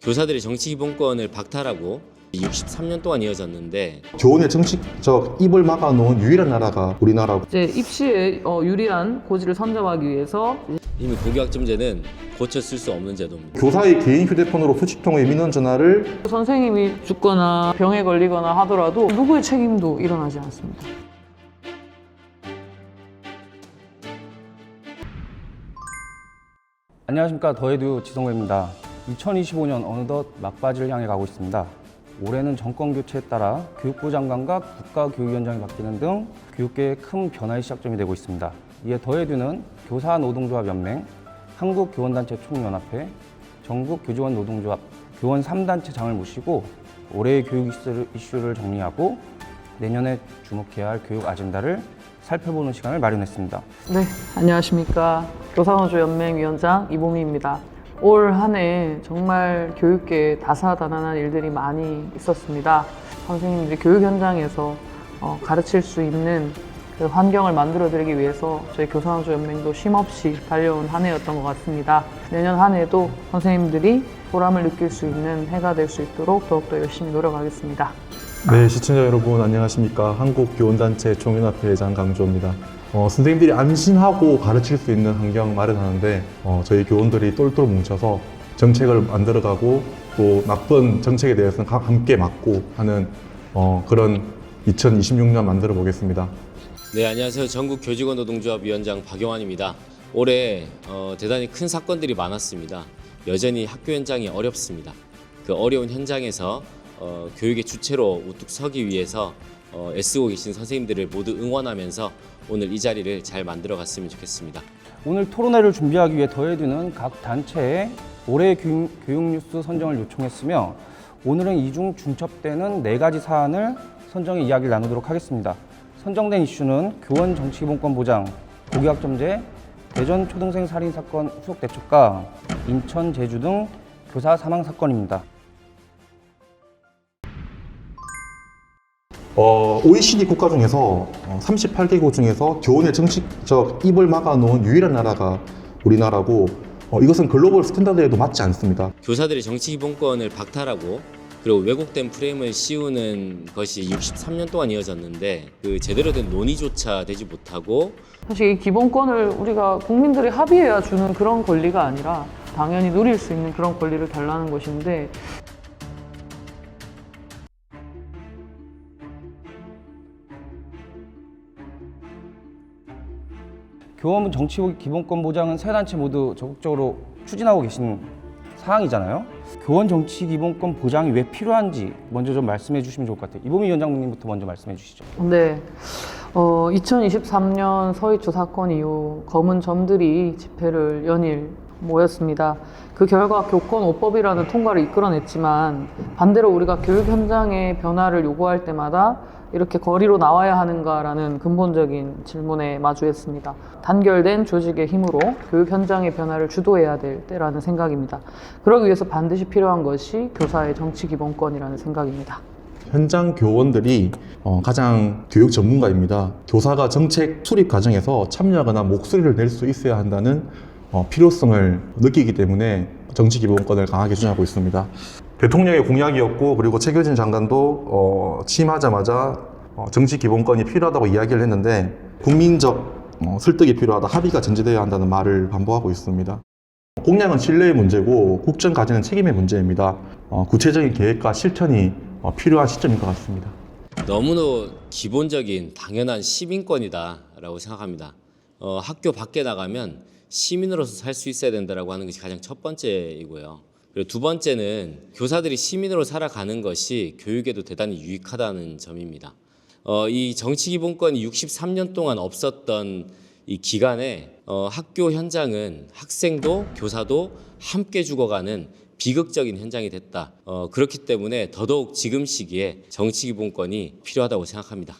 교사들의 정치 기본권을 박탈하고 63년 동안 이어졌는데 교원의 정치적 입을 막아놓은 유일한 나라가 우리나라고. 이제 입시에 유리한 고지를 선점하기 위해서 이미 고교학점제는 고쳐 쓸 수 없는 제도입니다. 교사의 개인 휴대폰으로 수십통의 민원 전화를 선생님이 죽거나 병에 걸리거나 하더라도 누구의 책임도 일어나지 않습니다. 안녕하십니까, 더에듀 지성호입니다. 2025년 어느덧 막바지를 향해 가고 있습니다. 올해는 정권 교체에 따라 교육부 장관과 국가교육위원장이 바뀌는 등 교육계의 큰 변화의 시작점이 되고 있습니다. 이에 더에듀는 교사노동조합연맹, 한국교원단체 총연합회, 전국교직원 노동조합, 교원 3단체장을 모시고 올해의 교육 이슈를 정리하고 내년에 주목해야 할 교육 아젠다를 살펴보는 시간을 마련했습니다. 네, 안녕하십니까. 교사노조연맹 위원장 이보미입니다. 올 한 해 정말 교육계에 다사다난한 일들이 많이 있었습니다. 선생님들이 교육 현장에서 가르칠 수 있는 그 환경을 만들어드리기 위해서 저희 교사노조연맹도 쉼없이 달려온 한 해였던 것 같습니다. 내년 한 해도 선생님들이 보람을 느낄 수 있는 해가 될 수 있도록 더욱더 열심히 노력하겠습니다. 네, 시청자 여러분 안녕하십니까. 한국교원단체 총연합회 회장 강주호입니다. 선생님들이 안심하고 가르칠 수 있는 환경 마련하는데 저희 교원들이 똘똘 뭉쳐서 정책을 만들어가고 또 나쁜 정책에 대해서는 함께 막고 하는 그런 2026년 만들어 보겠습니다. 네, 안녕하세요. 전국교직원 노동조합 위원장 박용환입니다. 올해 대단히 큰 사건들이 많았습니다. 여전히 학교 현장이 어렵습니다. 그 어려운 현장에서 교육의 주체로 우뚝 서기 위해서 애쓰고 계신 선생님들을 모두 응원하면서 오늘 이 자리를 잘 만들어 갔으면 좋겠습니다. 오늘 토론회를 준비하기 위해 더에듀는 각 단체에 올해의 교육 뉴스 선정을 요청했으며 오늘은 이 중 중첩되는 4가지 사안을 선정해 이야기를 나누도록 하겠습니다. 선정된 이슈는 교원 정치기본권 보장, 고교학점제, 대전 초등생 살인 사건 후속 대책과 인천, 제주 등 교사 사망 사건입니다. OECD 국가 중에서 38개국 중에서 교원의 정치적 입을 막아놓은 유일한 나라가 우리나라고 이것은 글로벌 스탠다드에도 맞지 않습니다. 교사들의 정치 기본권을 박탈하고 그리고 왜곡된 프레임을 씌우는 것이 63년 동안 이어졌는데 그 제대로 된 논의조차 되지 못하고 사실 이 기본권을 우리가 국민들이 합의해야 주는 그런 권리가 아니라 당연히 누릴 수 있는 그런 권리를 달라는 것인데 교원 정치 기본권 보장은 세 단체 모두 적극적으로 추진하고 계신 사항이잖아요. 교원 정치 기본권 보장이 왜 필요한지 먼저 좀 말씀해 주시면 좋을 것 같아요. 이보미 위원장님부터 먼저 말씀해 주시죠. 네, 2023년 서희초 사건 이후 검은 점들이 집회를 연일 모였습니다. 그 결과 교권 5법이라는 통과를 이끌어냈지만 반대로 우리가 교육 현장의 변화를 요구할 때마다 이렇게 거리로 나와야 하는가라는 근본적인 질문에 마주했습니다. 단결된 조직의 힘으로 교육 현장의 변화를 주도해야 될 때라는 생각입니다. 그러기 위해서 반드시 필요한 것이 교사의 정치 기본권이라는 생각입니다. 현장 교원들이 가장 교육 전문가입니다. 교사가 정책 수립 과정에서 참여하거나 목소리를 낼 수 있어야 한다는 필요성을 느끼기 때문에 정치 기본권을 강하게 주장하고 있습니다. 대통령의 공약이었고 그리고 최규진 장관도 취임하자마자 정치 기본권이 필요하다고 이야기를 했는데 국민적 설득이 필요하다, 합의가 전제되어야 한다는 말을 반복하고 있습니다. 공약은 신뢰의 문제고 국정 과제는 책임의 문제입니다. 구체적인 계획과 실천이 필요한 시점인 것 같습니다. 너무도 기본적인 당연한 시민권이다라고 생각합니다. 학교 밖에 나가면 시민으로서 살 수 있어야 된다라고 하는 것이 가장 첫 번째이고요. 그리고 두 번째는 교사들이 시민으로 살아가는 것이 교육에도 대단히 유익하다는 점입니다. 이 정치기본권이 63년 동안 없었던 이 기간에 학교 현장은 학생도 교사도 함께 죽어가는 비극적인 현장이 됐다. 그렇기 때문에 더더욱 지금 시기에 정치기본권이 필요하다고 생각합니다.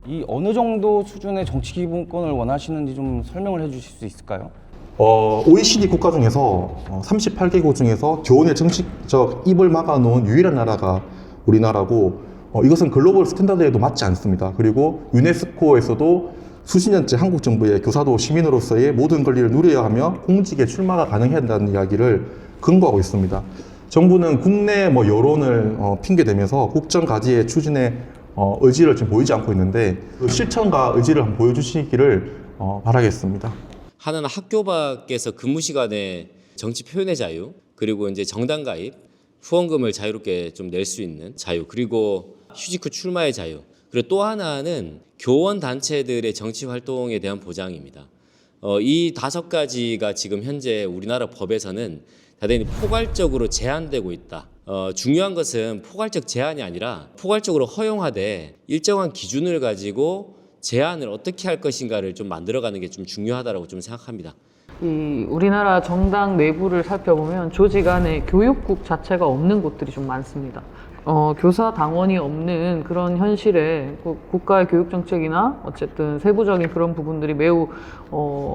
이 어느 정도 수준의 정치 기본권을 원하시는지 좀 설명을 해 주실 수 있을까요? OECD 국가 중에서 38개국 중에서 교원의 정치적 입을 막아놓은 유일한 나라가 우리나라고 이것은 글로벌 스탠다드에도 맞지 않습니다. 그리고 유네스코에서도 수십 년째 한국 정부의 교사도 시민으로서의 모든 권리를 누려야 하며 공직에 출마가 가능해야 한다는 이야기를 근거하고 있습니다. 정부는 국내 여론을 핑계대면서 국정가지의 추진에 의지를 지금 보이지 않고 있는데 그 실천과 의지를 한번 보여주시기를 바라겠습니다. 하나는 학교 밖에서 근무 시간에 정치 표현의 자유, 그리고 이제 정당 가입, 후원금을 자유롭게 좀 낼 수 있는 자유, 그리고 휴직 후 출마의 자유, 그리고 또 하나는 교원 단체들의 정치 활동에 대한 보장입니다. 이 5가지가 지금 현재 우리나라 법에서는 대단히 포괄적으로 제한되고 있다. 중요한 것은 포괄적 제한이 아니라 포괄적으로 허용하되 일정한 기준을 가지고 제한을 어떻게 할 것인가를 좀 만들어가는 게 좀 중요하다고 좀 생각합니다. 이 우리나라 정당 내부를 살펴보면 조직 안에 교육국 자체가 없는 곳들이 좀 많습니다. 교사 당원이 없는 그런 현실에 국가의 교육 정책이나 어쨌든 세부적인 그런 부분들이 매우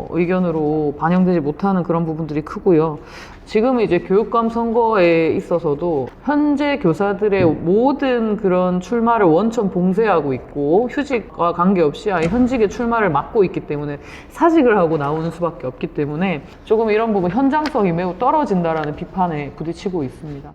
의견으로 반영되지 못하는 그런 부분들이 크고요. 지금 이제 교육감 선거에 있어서도 현재 교사들의 모든 그런 출마를 원천 봉쇄하고 있고 휴직과 관계없이 아예 현직의 출마를 막고 있기 때문에 사직을 하고 나오는 수밖에 없기 때문에 조금 이런 부분 현장성이 매우 떨어진다라는 비판에 부딪히고 있습니다.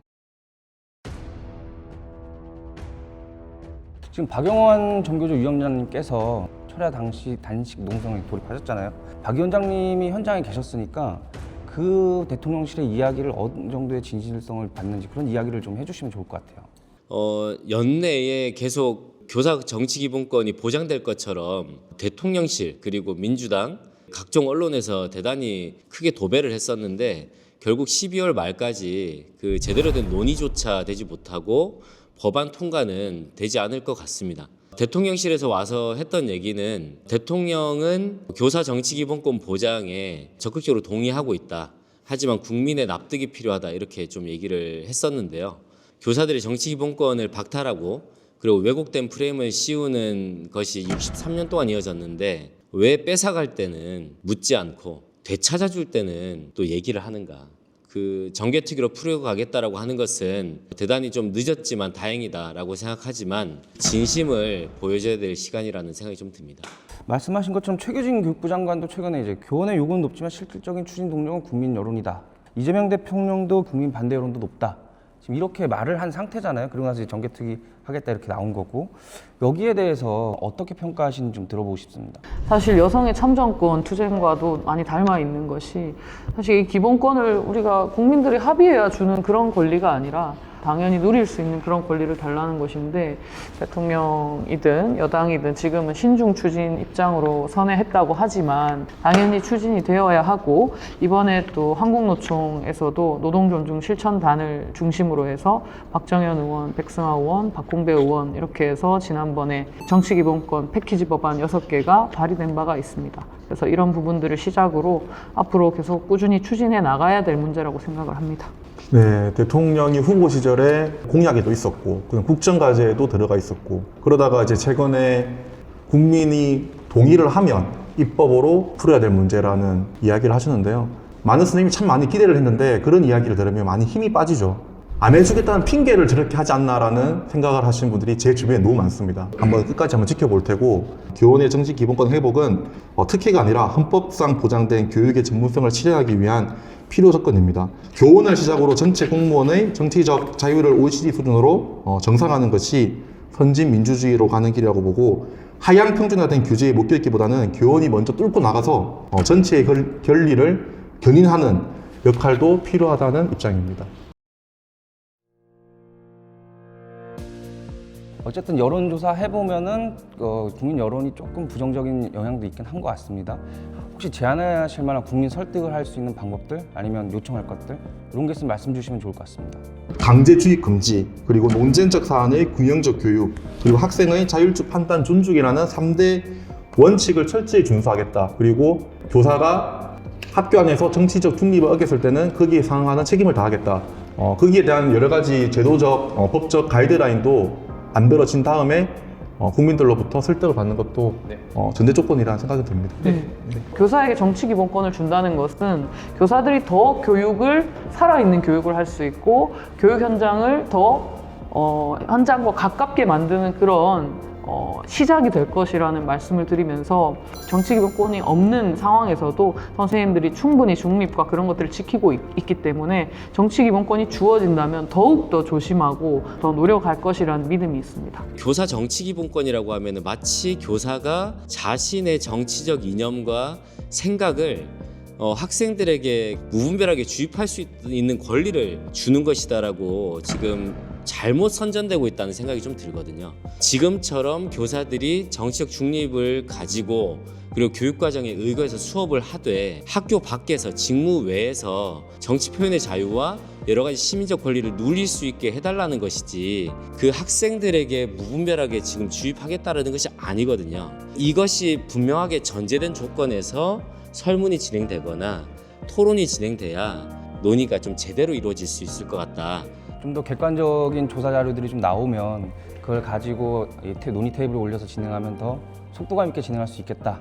지금 박영환 정교조 위원장님께서 철야 당시 단식 농성에 돌입하셨잖아요. 박 위원장님이 현장에 계셨으니까 그 대통령실의 이야기를 어느 정도의 진실성을 받는지 그런 이야기를 좀 해주시면 좋을 것 같아요. 연내에 계속 교사 정치 기본권이 보장될 것처럼 대통령실 그리고 민주당 각종 언론에서 대단히 크게 도배를 했었는데 결국 12월 말까지 그 제대로 된 논의조차 되지 못하고 법안 통과는 되지 않을 것 같습니다. 대통령실에서 와서 했던 얘기는 대통령은 교사 정치기본권 보장에 적극적으로 동의하고 있다. 하지만 국민의 납득이 필요하다. 이렇게 좀 얘기를 했었는데요. 교사들의 정치기본권을 박탈하고 그리고 왜곡된 프레임을 씌우는 것이 63년 동안 이어졌는데 왜 뺏어갈 때는 묻지 않고 되찾아줄 때는 또 얘기를 하는가. 그 정개특위로 풀어가겠다라고 하는 것은 대단히 좀 늦었지만 다행이다라고 생각하지만 진심을 보여줘야 될 시간이라는 생각이 좀 듭니다. 말씀하신 것처럼 최규진 교육부 장관도 최근에 이제 교원의 요구는 높지만 실질적인 추진 동력은 국민 여론이다. 이재명 대통령도 국민 반대 여론도 높다. 지금 이렇게 말을 한 상태잖아요. 그리고 나서 정개특위 하겠다 이렇게 나온 거고 여기에 대해서 어떻게 평가하시는지 좀 들어보고 싶습니다. 사실 여성의 참정권 투쟁과도 많이 닮아 있는 것이 사실 이 기본권을 우리가 국민들이 합의해야 주는 그런 권리가 아니라 당연히 누릴 수 있는 그런 권리를 달라는 것인데 대통령이든 여당이든 지금은 신중 추진 입장으로 선회했다고 하지만 당연히 추진이 되어야 하고 이번에 또 한국노총에서도 노동존중 실천단을 중심으로 해서 박정현 의원, 백승하 의원, 박홍배 의원 이렇게 해서 지난번에 정치기본권 패키지 법안 6개가 발의된 바가 있습니다. 그래서 이런 부분들을 시작으로 앞으로 계속 꾸준히 추진해 나가야 될 문제라고 생각을 합니다. 네, 대통령이 후보 시절에 공약에도 있었고, 그냥 국정과제에도 들어가 있었고, 그러다가 이제 최근에 국민이 동의를 하면 입법으로 풀어야 될 문제라는 이야기를 하시는데요. 많은 선생님이 참 많이 기대를 했는데 그런 이야기를 들으면 많이 힘이 빠지죠. 안 해주겠다는 핑계를 저렇게 하지 않나라는 생각을 하시는 분들이 제 주변에 너무 많습니다. 끝까지 한번 지켜볼 테고 교원의 정치 기본권 회복은 특혜가 아니라 헌법상 보장된 교육의 전문성을 실현하기 위한 필요 조건입니다. 교원을 시작으로 전체 공무원의 정치적 자유를 OECD 수준으로 정상화하는 것이 선진 민주주의로 가는 길이라고 보고 하향 평준화된 규제에 묶여있기보다는 교원이 먼저 뚫고 나가서 전체의 결리를 견인하는 역할도 필요하다는 입장입니다. 어쨌든 여론조사 해보면은 국민 여론이 조금 부정적인 영향도 있긴 한 것 같습니다. 혹시 제안하실 만한 국민 설득을 할 수 있는 방법들 아니면 요청할 것들 이런 게 있으면 말씀 주시면 좋을 것 같습니다. 강제 주입 금지, 그리고 논쟁적 사안의 균형적 교육, 그리고 학생의 자율적 판단 존중이라는 3대 원칙을 철저히 준수하겠다. 그리고 교사가 학교 안에서 정치적 중립을 어겼을 때는 거기에 상응하는 책임을 다하겠다. 거기에 대한 여러 가지 제도적, 법적 가이드라인도 만들어진 다음에 국민들로부터 설득을 받는 것도 전제 조건이라는 생각이 듭니다. 네. 교사에게 정치 기본권을 준다는 것은 교사들이 더 교육을 살아있는 교육을 할 수 있고 교육 현장을 더 현장과 가깝게 만드는 그런 시작이 될 것이라는 말씀을 드리면서 정치 기본권이 없는 상황에서도 선생님들이 충분히 중립과 그런 것들을 지키고 있기 때문에 정치 기본권이 주어진다면 더욱더 조심하고 더 노력할 것이라는 믿음이 있습니다. 교사 정치 기본권이라고 하면 마치 교사가 자신의 정치적 이념과 생각을 학생들에게 무분별하게 주입할 수 있는 권리를 주는 것이다라고 지금 잘못 선전되고 있다는 생각이 좀 들거든요. 지금처럼 교사들이 정치적 중립을 가지고 그리고 교육과정에 의거해서 수업을 하되 학교 밖에서 직무 외에서 정치 표현의 자유와 여러 가지 시민적 권리를 누릴 수 있게 해달라는 것이지 그 학생들에게 무분별하게 지금 주입하겠다는 것이 아니거든요. 이것이 분명하게 전제된 조건에서 설문이 진행되거나 토론이 진행돼야 논의가 좀 제대로 이루어질 수 있을 것 같다. 좀 더 객관적인 조사 자료들이 좀 나오면 그걸 가지고 논의 테이블에 올려서 진행하면 더 속도감 있게 진행할 수 있겠다.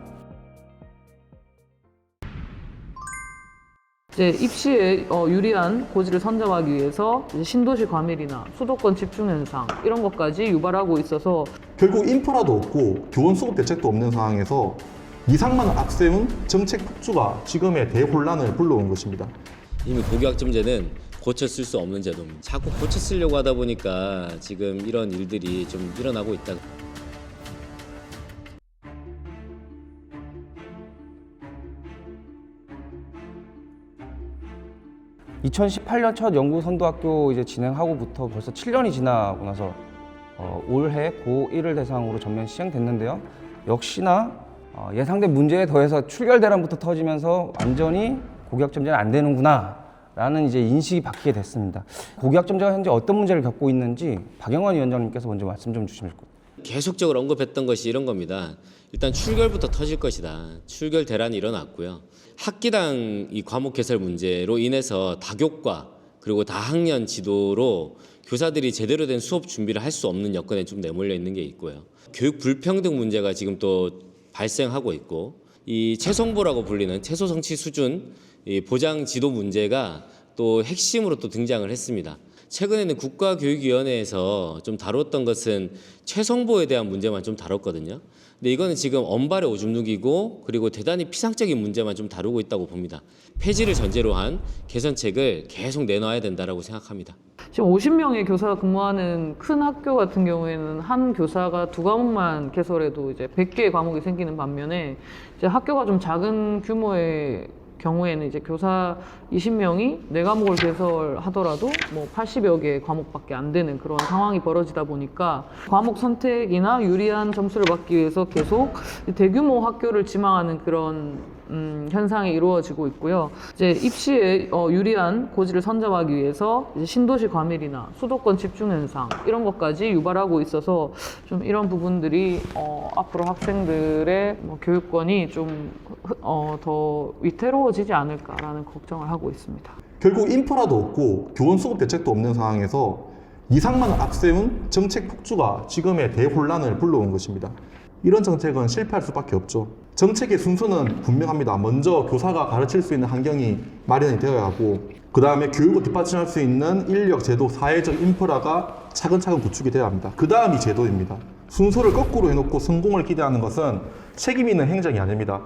이제 입시에 유리한 고지를 선점하기 위해서 이제 신도시 과밀이나 수도권 집중 현상 이런 것까지 유발하고 있어서 결국 인프라도 없고 교원 수급 대책도 없는 상황에서 이상만 앞세운 정책 폭주가 지금의 대혼란을 불러온 것입니다. 이미 고교학점제는 고쳐 쓸 수 없는 제도입니다. 자꾸 고쳐 쓰려고 하다 보니까 지금 이런 일들이 좀 일어나고 있다. (2018년) 첫 영구 선도학교 이제 진행하고부터 벌써 7년이 지나고 나서 올해 고1을 대상으로 전면 시행됐는데요. 역시나 예상된 문제에 더해서 출결 대란부터 터지면서 완전히 고교학점제는 안 되는구나 라는 이제 인식이 바뀌게 됐습니다. 고교학점제가 현재 어떤 문제를 겪고 있는지 박영환 위원장님께서 먼저 말씀 좀 주시면 좋겠습니다. 계속적으로 언급했던 것이 이런 겁니다. 일단 출결부터 터질 것이다. 출결 대란이 일어났고요. 학기당 이 과목 개설 문제로 인해서 다교과 그리고 다학년 지도로 교사들이 제대로 된 수업 준비를 할 수 없는 여건에 좀 내몰려 있는 게 있고요. 교육 불평등 문제가 지금 또 발생하고 있고 이 최성보라고 불리는 최소성취 수준 이 보장 지도 문제가 또 핵심으로 또 등장을 했습니다. 최근에는 국가교육위원회에서 좀 다뤘던 것은 최성보에 대한 문제만 좀 다뤘거든요. 근데 이거는 지금 언발의 오줌 누기고 그리고 대단히 피상적인 문제만 좀 다루고 있다고 봅니다. 폐지를 전제로 한 개선책을 계속 내놔야 된다라고 생각합니다. 지금 50명의 교사가 근무하는 큰 학교 같은 경우에는 한 교사가 2과목만 개설해도 이제 100개의 과목이 생기는 반면에 이제 학교가 좀 작은 규모의 경우에는 이제 교사 20명이 4과목을 개설하더라도 뭐 80여 개의 과목밖에 안 되는 그런 상황이 벌어지다 보니까 과목 선택이나 유리한 점수를 받기 위해서 계속 대규모 학교를 지망하는 그런 현상이 이루어지고 있고요. 이제 입시에 유리한 고지를 선점하기 위해서 이제 신도시 과밀이나 수도권 집중 현상 이런 것까지 유발하고 있어서 좀 이런 부분들이 앞으로 학생들의 교육권이 좀 더 위태로워지지 않을까라는 걱정을 하고 있습니다. 결국 인프라도 없고 교원 수급 대책도 없는 상황에서 이상만 앞세운 정책 폭주가 지금의 대혼란을 불러온 것입니다. 이런 정책은 실패할 수밖에 없죠. 정책의 순서는 분명합니다. 먼저 교사가 가르칠 수 있는 환경이 마련이 되어야 하고 그 다음에 교육을 뒷받침할 수 있는 인력, 제도, 사회적 인프라가 차근차근 구축이 되어야 합니다. 그 다음이 제도입니다. 순서를 거꾸로 해놓고 성공을 기대하는 것은 책임 있는 행정이 아닙니다.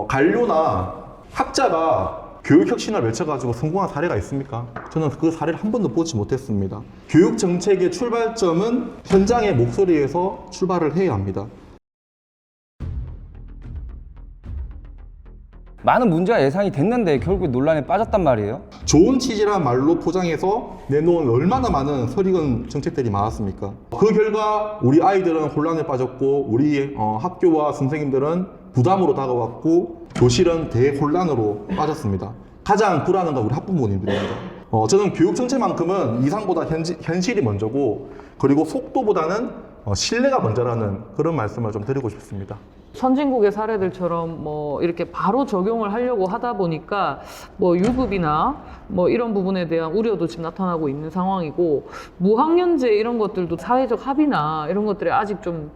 관료나 학자가 교육혁신을 외쳐가지고 성공한 사례가 있습니까? 저는 그 사례를 한 번도 보지 못했습니다. 교육 정책의 출발점은 현장의 목소리에서 출발을 해야 합니다. 많은 문제가 예상이 됐는데 결국 논란에 빠졌단 말이에요. 좋은 취지란 말로 포장해서 내놓은 얼마나 많은 설익은 정책들이 많았습니까? 그 결과 우리 아이들은 혼란에 빠졌고 우리 학교와 선생님들은 부담으로 다가왔고 교실은 대혼란으로 빠졌습니다. 가장 불안한 건 우리 학부모님들입니다. 저는 교육 정책만큼은 이상보다 현실이 먼저고 그리고 속도보다는 신뢰가 먼저라는 그런 말씀을 좀 드리고 싶습니다. 선진국의 사례들처럼 뭐 이렇게 바로 적용을 하려고 하다 보니까 뭐 유급이나 뭐 이런 부분에 대한 우려도 지금 나타나고 있는 상황이고 무학년제 이런 것들도 사회적 합의나 이런 것들이 아직 좀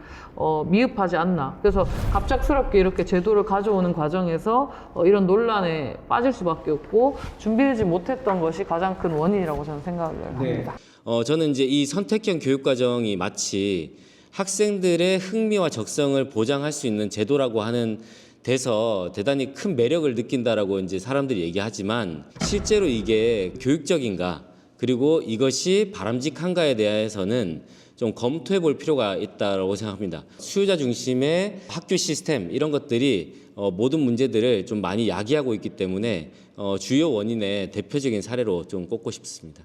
미흡하지 않나. 그래서 갑작스럽게 이렇게 제도를 가져오는 과정에서 이런 논란에 빠질 수밖에 없고 준비하지 못했던 것이 가장 큰 원인이라고 저는 생각을 합니다. 저는 이제 이 선택형 교육 과정이 마치 학생들의 흥미와 적성을 보장할 수 있는 제도라고 하는 데서 대단히 큰 매력을 느낀다라고 이제 사람들이 얘기하지만 실제로 이게 교육적인가 그리고 이것이 바람직한가에 대해서는 좀 검토해 볼 필요가 있다고 생각합니다. 수요자 중심의 학교 시스템 이런 것들이 모든 문제들을 좀 많이 야기하고 있기 때문에 주요 원인의 대표적인 사례로 좀 꼽고 싶습니다.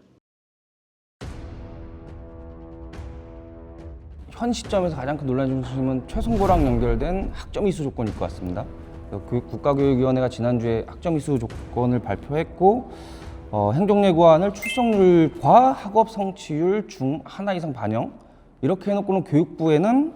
현 시점에서 가장 큰 논란 중심은 최선고랑 연결된 학점 이수 조건일 것 같습니다. 국가교육위원회가 지난주에 학점 이수 조건을 발표했고 행정예고안을 출석률과 학업 성취율 중 하나 이상 반영 이렇게 해놓고는 교육부에는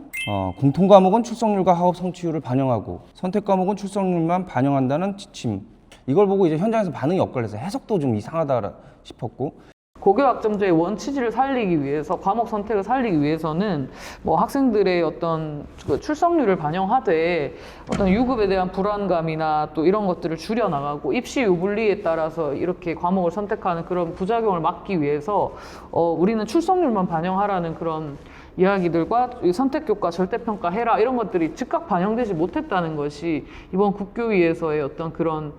공통과목은 출석률과 학업 성취율을 반영하고 선택과목은 출석률만 반영한다는 지침 이걸 보고 이제 현장에서 반응이 엇갈려서 해석도 좀 이상하다 싶었고 고교학점제의 원취지를 살리기 위해서 과목 선택을 살리기 위해서는 뭐 학생들의 어떤 그 출석률을 반영하되 어떤 유급에 대한 불안감이나 또 이런 것들을 줄여나가고 입시 유불리에 따라서 이렇게 과목을 선택하는 그런 부작용을 막기 위해서 우리는 출석률만 반영하라는 그런 이야기들과 선택교과 절대평가 해라 이런 것들이 즉각 반영되지 못했다는 것이 이번 국교위에서의 어떤 그런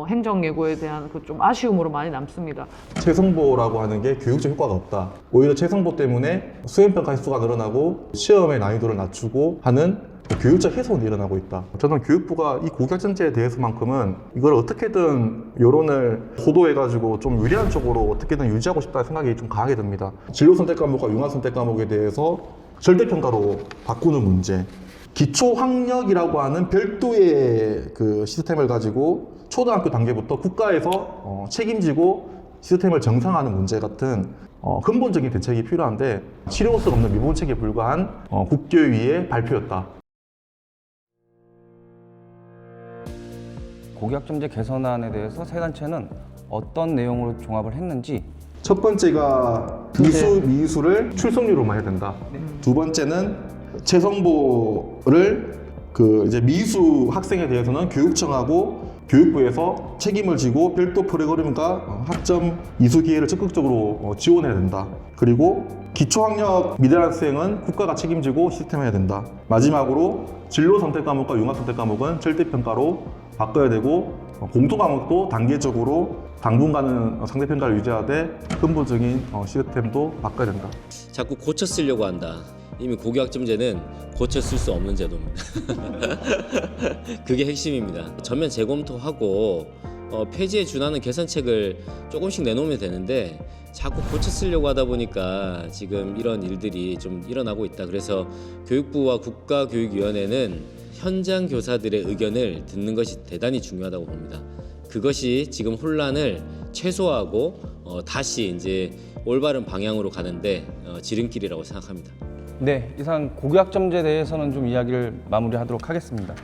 행정예고에 대한 그 좀 아쉬움으로 많이 남습니다. 최성보라고 하는 게 교육적 효과가 없다. 오히려 최성보 때문에 수행평가 횟수가 늘어나고 시험의 난이도를 낮추고 하는 교육적 훼손이 일어나고 있다. 저는 교육부가 이 고교학점제에 대해서만큼은 이걸 어떻게든 여론을 호도해가지고 좀 유리한 쪽으로 어떻게든 유지하고 싶다는 생각이 좀 강하게 듭니다. 진로 선택 과목과 융합 선택 과목에 대해서 절대평가로 바꾸는 문제, 기초학력이라고 하는 별도의 그 시스템을 가지고 초등학교 단계부터 국가에서 책임지고 시스템을 정상화하는 문제 같은 근본적인 대책이 필요한데 치료할 수 없는 미봉책에 불과한 국교위의 발표였다. 고교학점제 개선안에 대해서 세 단체는 어떤 내용으로 종합을 했는지 첫 번째가 미수를 출석률로만 해야 된다. 두 번째는 최성보를 이제 미수 학생에 대해서는 교육청하고 교육부에서 책임을 지고 별도 프로그램과 학점 이수 기회를 적극적으로 지원해야 된다. 그리고 기초학력 미달 학생은 국가가 책임지고 시스템해야 된다. 마지막으로 진로 선택 과목과 융합 선택 과목은 절대평가로 바꿔야 되고 공통 과목도 단계적으로 당분간은 상대평가를 유지하되 근본적인 시스템도 바꿔야 된다. 자꾸 고쳐 쓰려고 한다. 이미 고교학점제는 고쳐 쓸 수 없는 제도입니다. 그게 핵심입니다. 전면 재검토하고 폐지에 준하는 개선책을 조금씩 내놓으면 되는데 자꾸 고쳐 쓰려고 하다 보니까 지금 이런 일들이 좀 일어나고 있다. 그래서 교육부와 국가교육위원회는 현장 교사들의 의견을 듣는 것이 대단히 중요하다고 봅니다. 그것이 지금 혼란을 최소화하고 다시 이제 올바른 방향으로 가는데 지름길이라고 생각합니다. 네, 이상 고교학점제에 대해서는 좀 이야기를 마무리하도록 하겠습니다.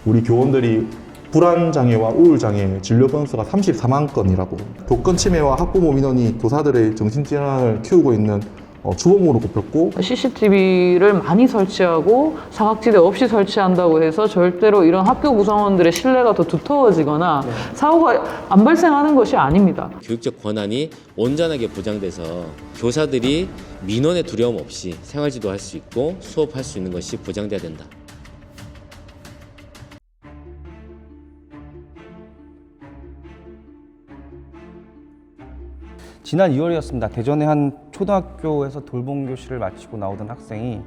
우리 교원들이 불안장애와 우울장애 진료 건수가 34만 건이라고 교권 침해와 학부모 민원이 교사들의 정신질환을 키우고 있는 주범으로 꼽혔고 CCTV를 많이 설치하고 사각지대 없이 설치한다고 해서 절대로 이런 학교 구성원들의 신뢰가 더 두터워지거나 사고가 안 발생하는 것이 아닙니다. 교육적 권한이 온전하게 보장돼서 교사들이 민원의 두려움 없이 생활지도할 수 있고 수업할 수 있는 것이 보장돼야 된다. 지난 2월이었습니다. 대전의 한 초등학교에서 돌봄 교실을 마치고 나오던 학생이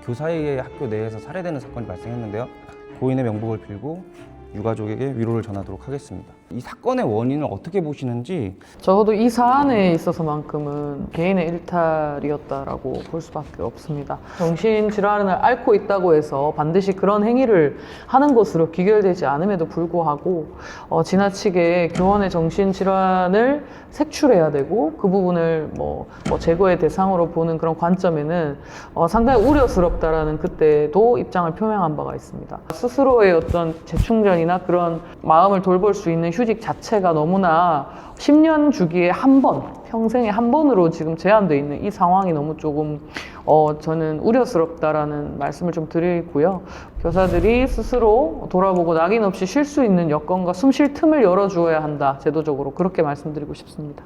교사에게 학교 내에서 살해되는 사건이 발생했는데요. 고인의 명복을 빌고 유가족에게 위로를 전하도록 하겠습니다. 이 사건의 원인을 어떻게 보시는지 적어도 이 사안에 있어서만큼은 개인의 일탈이었다라고 볼 수밖에 없습니다. 정신질환을 앓고 있다고 해서 반드시 그런 행위를 하는 것으로 귀결되지 않음에도 불구하고 지나치게 교원의 정신질환을 색출해야 되고 그 부분을 제거의 대상으로 보는 그런 관점에는 상당히 우려스럽다라는 그때도 입장을 표명한 바가 있습니다. 스스로의 어떤 재충전이나 그런 마음을 돌볼 수 있는 휴직 자체가 너무나 10년 주기에 한 번, 평생에 한 번으로 지금 제한되어 있는 이 상황이 너무 조금 저는 우려스럽다라는 말씀을 좀 드리고요. 교사들이 스스로 돌아보고 낙인 없이 쉴 수 있는 여건과 숨 쉴 틈을 열어주어야 한다. 제도적으로 그렇게 말씀드리고 싶습니다.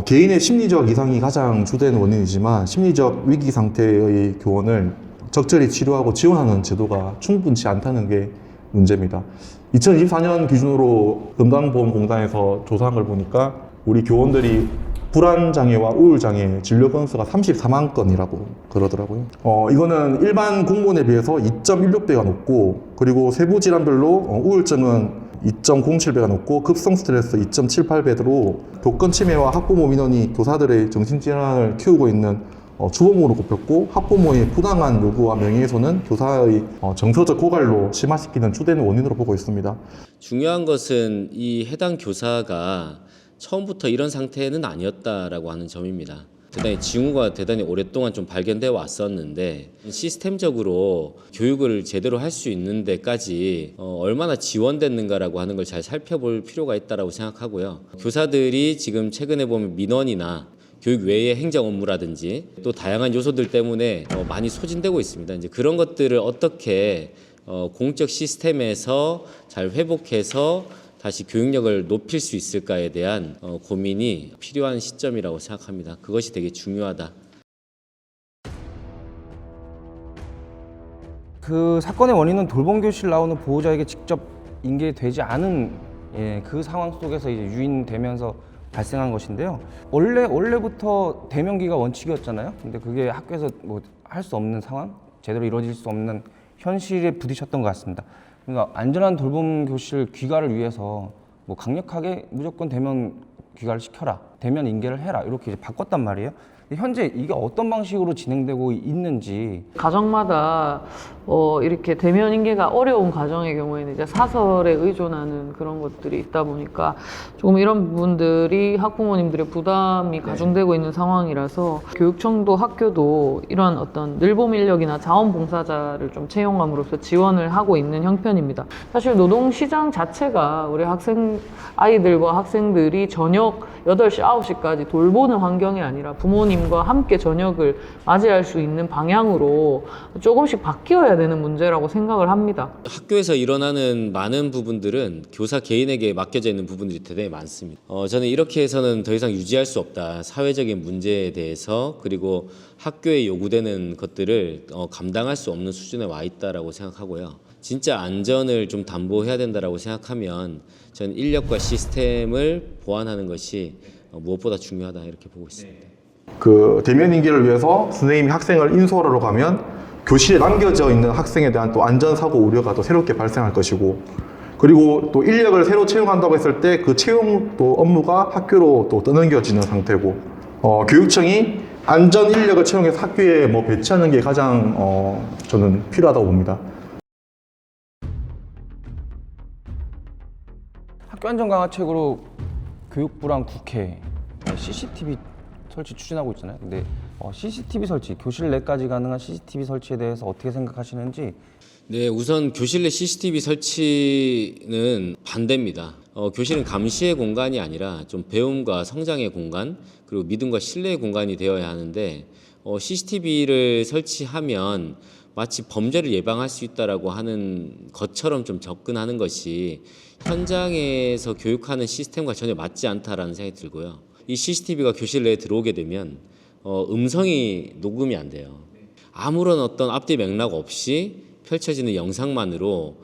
개인의 심리적 이상이 가장 주된 원인이지만 심리적 위기 상태의 교원을 적절히 치료하고 지원하는 제도가 충분치 않다는 게 문제입니다. 2024년 기준으로 건강보험공단에서 조사한 걸 보니까 우리 교원들이 불안장애와 우울장애 진료 건수가 34만 건이라고 그러더라고요. 이거는 일반 공무원에 비해서 2.16배가 높고, 그리고 세부 질환별로 우울증은 2.07배가 높고 급성 스트레스 2.78배로 교권 침해와 학부모 민원이 교사들의 정신질환을 키우고 있는 주범으로 꼽혔고, 학부모의 부당한 요구와 명예훼손은 교사의 정서적 고갈로 심화시키는 주된 원인으로 보고 있습니다. 중요한 것은 이 해당 교사가 처음부터 이런 상태는 아니었다라고 하는 점입니다. 대단히 징후가 대단히 오랫동안 좀 발견되어 왔었는데 시스템적으로 교육을 제대로 할 수 있는 데까지 얼마나 지원됐는가라고 하는 걸 잘 살펴볼 필요가 있다라고 생각하고요. 교사들이 지금 최근에 보면 민원이나 교육 외의 행정 업무라든지 또 다양한 요소들 때문에 많이 소진되고 있습니다. 이제 그런 것들을 어떻게 공적 시스템에서 잘 회복해서 다시 교육력을 높일 수 있을까에 대한 고민이 필요한 시점이라고 생각합니다. 그것이 되게 중요하다. 그 사건의 원인은 돌봄교실 나오는 보호자에게 직접 인계되지 않은 그 상황 속에서 이제 유인되면서 발생한 것인데요. 원래부터 대면기가 원칙이었잖아요. 근데 그게 학교에서 뭐 할 수 없는 상황, 제대로 이루어질 수 없는 현실에 부딪혔던 것 같습니다. 그러니까 안전한 돌봄 교실 귀가를 위해서 뭐 강력하게 무조건 대면 귀가를 시켜라, 대면 인계를 해라 이렇게 이제 바꿨단 말이에요. 근데 현재 이게 어떤 방식으로 진행되고 있는지 가정마다 이렇게 대면 인계가 어려운 가정의 경우에는 이제 사설에 의존하는 그런 것들이 있다 보니까 조금 이런 부분들이 학부모님들의 부담이 가중되고 있는 상황이라서 교육청도 학교도 이런 어떤 늘봄 인력이나 자원봉사자를 좀 채용함으로써 지원을 하고 있는 형편입니다. 사실 노동시장 자체가 우리 아이들과 학생들이 저녁 8시, 9시까지 돌보는 환경이 아니라 부모님과 함께 저녁을 맞이할 수 있는 방향으로 조금씩 바뀌어야 되는 문제라고 생각을 합니다. 학교에서 일어나는 많은 부분들은 교사 개인에게 맡겨져 있는 부분들이 대단히 많습니다. 저는 이렇게 해서는 더 이상 유지할 수 없다. 사회적인 문제에 대해서 그리고 학교에 요구되는 것들을 감당할 수 없는 수준에 와 있다라고 생각하고요. 진짜 안전을 좀 담보해야 된다라고 생각하면 저는 인력과 시스템을 보완하는 것이 무엇보다 중요하다 이렇게 보고 있습니다. 그 대면 인계를 위해서 선생님이 학생을 인솔하러 가면 교실에 남겨져 있는 학생에 대한 또 안전사고 우려가 또 새롭게 발생할 것이고, 그리고 또 인력을 새로 채용한다고 했을 때 그 채용 또 업무가 학교로 또 떠넘겨지는 상태고, 교육청이 안전 인력을 채용해서 학교에 뭐 배치하는 게 가장 저는 필요하다고 봅니다. 학교안전강화책으로 교육부랑 국회 CCTV 설치 추진하고 있잖아요. 근데 CCTV 설치, 교실 내까지 가능한 CCTV 설치에 대해서 어떻게 생각하시는지? 네, 우선 교실 내 CCTV 설치는 반대입니다. 교실은 감시의 공간이 아니라 좀 배움과 성장의 공간, 그리고 믿음과 신뢰의 공간이 되어야 하는데 CCTV를 설치하면 마치 범죄를 예방할 수 있다라고 하는 것처럼 좀 접근하는 것이 현장에서 교육하는 시스템과 전혀 맞지 않다라는 생각이 들고요. 이 CCTV가 교실 내에 들어오게 되면 음성이 녹음이 안 돼요. 아무런 어떤 앞뒤 맥락 없이 펼쳐지는 영상만으로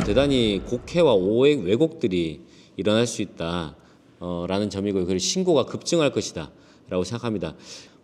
대단히 곡해와 오해 왜곡들이 일어날 수 있다라는 점이고요. 그리고 신고가 급증할 것이다 라고 생각합니다.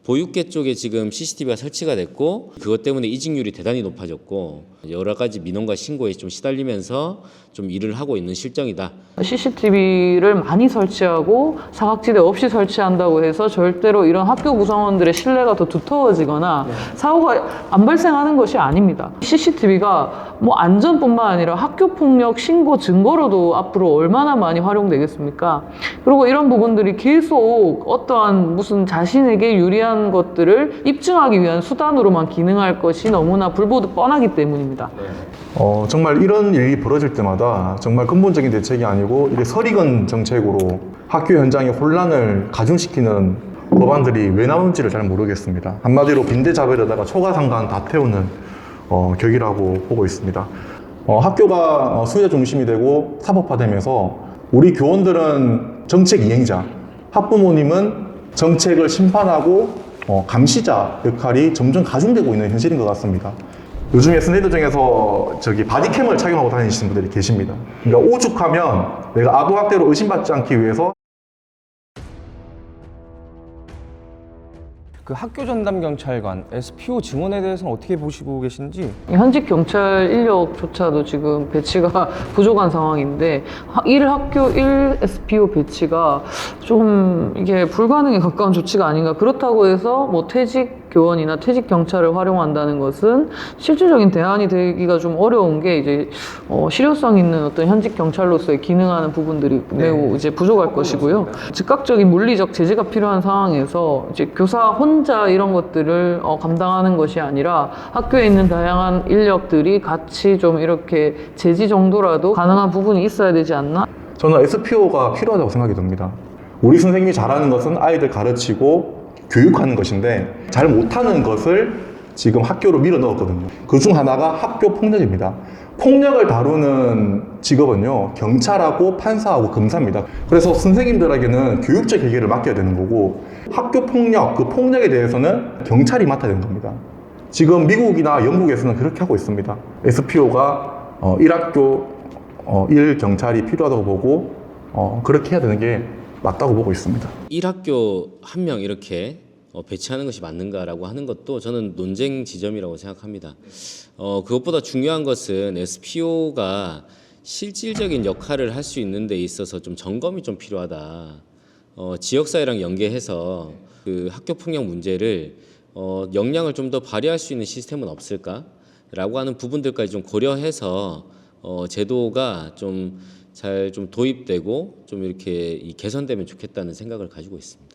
보육계 쪽에 지금 CCTV가 설치가 됐고 그것 때문에 이직률이 대단히 높아졌고 여러 가지 민원과 신고에 좀 시달리면서 좀 일을 하고 있는 실정이다. CCTV를 많이 설치하고 사각지대 없이 설치한다고 해서 절대로 이런 학교 구성원들의 신뢰가 더 두터워지거나 사고가 안 발생하는 것이 아닙니다. CCTV가 뭐 안전뿐만 아니라 학교 폭력 신고 증거로도 앞으로 얼마나 많이 활용되겠습니까? 그리고 이런 부분들이 계속 어떠한 무슨 자신에게 유리한 것들을 입증하기 위한 수단으로만 기능할 것이 너무나 불보듯 뻔하기 때문입니다. 정말 이런 일이 벌어질 때마다 정말 근본적인 대책이 아니고 이게 서리건 정책으로 학교 현장의 혼란을 가중시키는 법안들이 왜 나오는지를 잘 모르겠습니다. 한마디로 빈대자벨에다가 초가상간 다 태우는 격이라고 보고 있습니다. 학교가 수혜 중심이 되고 사법화되면서 우리 교원들은 정책 이행자, 학부모님은 정책을 심판하고 감시자 역할이 점점 가중되고 있는 현실인 것 같습니다. 요즘에 스네이드 중에서 바디캠을 착용하고 다니시는 분들이 계십니다. 그러니까 오죽하면 내가 아동학대로 의심받지 않기 위해서 그 학교 전담 경찰관 SPO 증원에 대해서는 어떻게 보시고 계신지? 현직 경찰 인력조차도 지금 배치가 부족한 상황인데 1학교 1 SPO 배치가 좀 이게 불가능에 가까운 조치가 아닌가. 그렇다고 해서 뭐 퇴직 교원이나 퇴직 경찰을 활용한다는 것은 실질적인 대안이 되기가 좀 어려운 게 이제 실효성 있는 어떤 현직 경찰로서의 기능하는 부분들이 매우 이제 부족할 것이고요. 즉각적인 물리적 제재가 필요한 상황에서 이제 교사 혼자 이런 것들을 감당하는 것이 아니라 학교에 있는 다양한 인력들이 같이 좀 이렇게 제지 정도라도 가능한 부분이 있어야 되지 않나? 저는 SPO가 필요하다고 생각이 듭니다. 우리 선생님이 잘하는 것은 아이들 가르치고 교육하는 것인데 잘 못하는 것을 지금 학교로 밀어 넣었거든요. 그 중 하나가 학교 폭력입니다. 폭력을 다루는 직업은요, 경찰하고 판사하고 검사입니다. 그래서 선생님들에게는 교육적 해결을 맡겨야 되는 거고, 학교 폭력, 그 폭력에 대해서는 경찰이 맡아야 되는 겁니다. 지금 미국이나 영국에서는 그렇게 하고 있습니다. SPO가 1학교 1경찰이 필요하다고 보고 그렇게 해야 되는 게 맞다고 보고 있습니다. 1학교 1명 이렇게 배치하는 것이 맞는가라고 하는 것도 저는 논쟁 지점이라고 생각합니다. 그것보다 중요한 것은 SPO가 실질적인 역할을 할 수 있는 데 있어서 좀 점검이 좀 필요하다. 지역사회랑 연계해서 그 학교 폭력 문제를 역량을 좀 더 발휘할 수 있는 시스템은 없을까라고 하는 부분들까지 좀 고려해서 제도가 좀 잘 좀 도입되고 좀 이렇게 개선되면 좋겠다는 생각을 가지고 있습니다.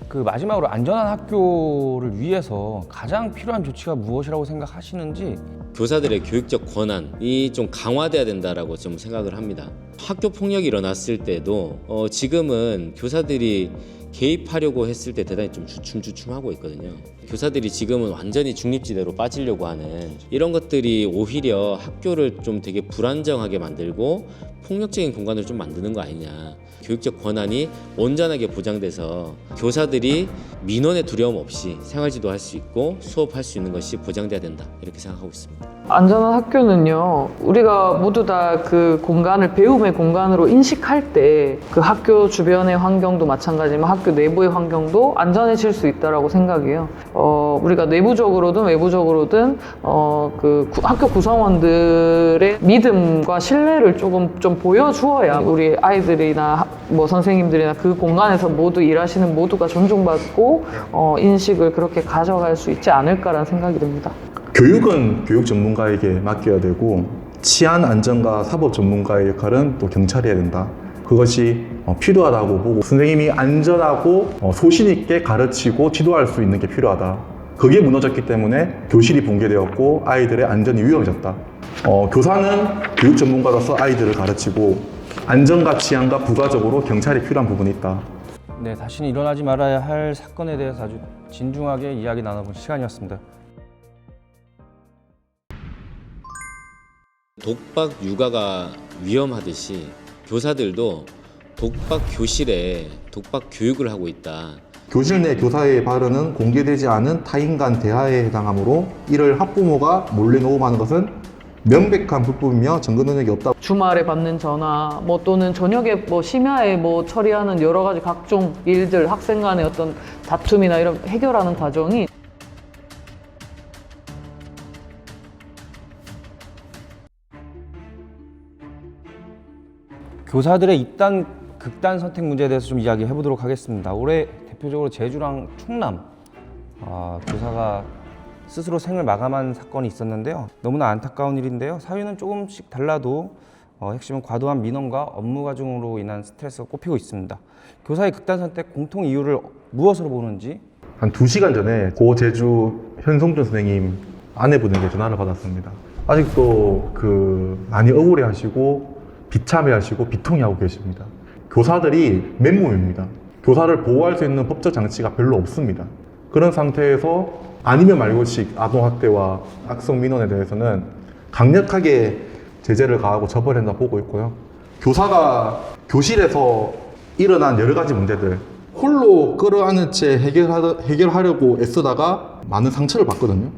그 마지막으로 안전한 학교를 위해서 가장 필요한 조치가 무엇이라고 생각하시는지? 교사들의 교육적 권한이 좀 강화돼야 된다라고 좀 생각을 합니다. 학교 폭력이 일어났을 때도 지금은 교사들이 개입하려고 했을 때 대단히 좀 주춤주춤하고 있거든요. 교사들이 지금은 완전히 중립지대로 빠지려고 하는 이런 것들이 오히려 학교를 좀 되게 불안정하게 만들고 폭력적인 공간을 좀 만드는 거 아니냐. 교육적 권한이 온전하게 보장돼서 교사들이 민원의 두려움 없이 생활지도 할 수 있고 수업할 수 있는 것이 보장돼야 된다, 이렇게 생각하고 있습니다. 안전한 학교는요, 우리가 모두 다 그 공간을 배움의 공간으로 인식할 때 그 학교 주변의 환경도 마찬가지지만 학교 내부의 환경도 안전해질 수 있다고 생각해요. 우리가 내부적으로든 외부적으로든 학교 구성원들의 믿음과 신뢰를 조금 좀 보여주어야 우리 아이들이나 뭐 선생님들이나 그 공간에서 모두 일하시는 모두가 존중받고 인식을 그렇게 가져갈 수 있지 않을까라는 생각이 듭니다. 교육은 교육 전문가에게 맡겨야 되고, 치안 안전과 사법 전문가의 역할은 또 경찰이 해야 된다. 그것이 필요하다고 보고, 선생님이 안전하고 소신 있게 가르치고 지도할 수 있는 게 필요하다. 그게 무너졌기 때문에 교실이 붕괴되었고 아이들의 안전이 위험해졌다. 교사는 교육 전문가로서 아이들을 가르치고 안전과 치안과 부가적으로 경찰이 필요한 부분이 있다. 네, 다시는 일어나지 말아야 할 사건에 대해서 아주 진중하게 이야기 나눠본 시간이었습니다. 독박 육아가 위험하듯이 교사들도 독박 교실에 독박 교육을 하고 있다. 교실 내 교사의 발언은 공개되지 않은 타인간 대화에 해당하므로 이를 학부모가 몰래 녹음하는 것은 명백한 불법이며 증거 능력이 없다. 주말에 받는 전화, 뭐 또는 저녁에 뭐 심야에 뭐 처리하는 여러 가지 각종 일들, 학생 간의 어떤 다툼이나 이런 해결하는 과정이 교사들의 입단, 극단 선택 문제에 대해서 좀 이야기해 보도록 하겠습니다. 올해 대표적으로 제주랑 충남 교사가 스스로 생을 마감한 사건이 있었는데요. 너무나 안타까운 일인데요. 사유는 조금씩 달라도 핵심은 과도한 민원과 업무 과중으로 인한 스트레스가 꼽히고 있습니다. 교사의 극단 선택 공통 이유를 무엇으로 보는지? 한 2시간 전에 고 제주 현성준 선생님 아내분에게 전화를 받았습니다. 아직도 많이 억울해하시고 비참해하시고 비통해하고 계십니다. 교사들이 맨몸입니다. 교사를 보호할 수 있는 법적 장치가 별로 없습니다. 그런 상태에서 아니면 말고식 아동학대와 악성 민원에 대해서는 강력하게 제재를 가하고 처벌한다 보고 있고요. 교사가 교실에서 일어난 여러 가지 문제들 홀로 끌어안은 채 해결하려고 애쓰다가 많은 상처를 받거든요.